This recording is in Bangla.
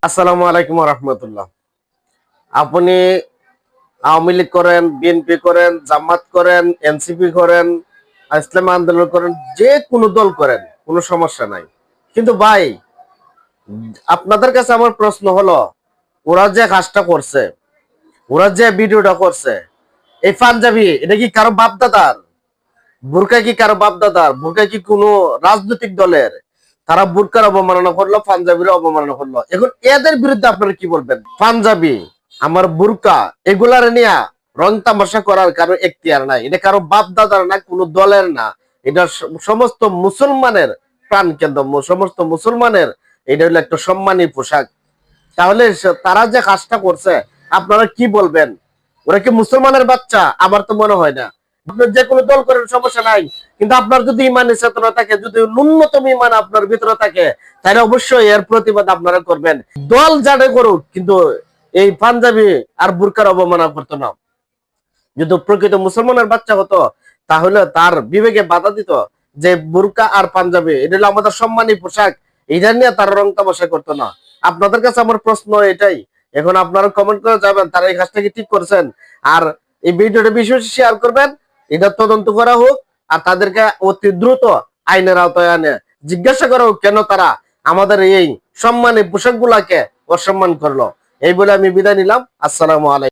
আসসালামু আলাইকুম ওয়া রাহমাতুল্লাহ। আপনি আওয়ামী লীগ করেন, বিএনপি করেন, জামাত করেন, এনসিপি করেন, ইসলামী আন্দোলন করেন, যে কোনো দল করেন, কোনো সমস্যা নাই। কিন্তু ভাই, আপনাদের কাছে আমার প্রশ্ন হলো, ওরা যে কাজটা করছে, ওরা যে ভিডিওটা করছে, এই পাঞ্জাবি এটা কি কারো বাপদাদার? বুরকা কি কারো বাপদাদার? বুরকা কি কোনো রাজনৈতিক দলের? তারা বুরকার অবমাননা করলো, পাঞ্জাবির অবমাননা করলো। এখন এদের বিরুদ্ধে আপনারা কি বলবেন? পাঞ্জাবি, আমার বুরকা, এগুলার নিয়ে রং তামাশা করার কারো এখতিয়ার নাই। এটা কারো বাপ দাদার না, কোনো দলের না। এটা সমস্ত মুসলমানের প্রাণ কেন্দ্র, সমস্ত মুসলমানের এটা হলো একটা সম্মানী পোশাক। তাহলে তারা যে কাজটা করছে, আপনারা কি বলবেন? ওরা কি মুসলমানের বাচ্চা? আমার তো মনে হয় না। আপনার যে কোনো দল করেন, সমস্যা নাই, কিন্তু আপনার যদি ইমানের চেতনা থাকে, যদি ন্যূনতম ইমান আপনার ভিতরে থাকে, তাহলে অবশ্যই এর প্রতিবাদ আপনারা করবেন। দল যারা করুক, কিন্তু এই পাঞ্জাবি আর বুরকার অবমাননা করতো না। যদি প্রকৃত মুসলমানের বাচ্চা হতো, তাহলে তার বিবেকে বাধা দিত যে বুরকা আর পাঞ্জাবি এটা হলো আমাদের সম্মানী পোশাক, এটা নিয়ে তারা রং তামাশা করতো না। আপনাদের কাছে আমার প্রশ্ন এটাই। এখন আপনারা কমেন্ট করে যাবেন তারা এই কাজটা কি ঠিক করছেন, আর এই ভিডিওটা বেশি বেশি শেয়ার করবেন। এটা তদন্ত করা হোক, আর তাদেরকে অতি দ্রুত আইনের আওতায় আনে জিজ্ঞাসা করা হোক কেন তারা আমাদের এই সম্মানী পোশাক গুলাকে অসম্মান করলো। এই বলে আমি বিদায় নিলাম। আসসালামু আলাইকুম।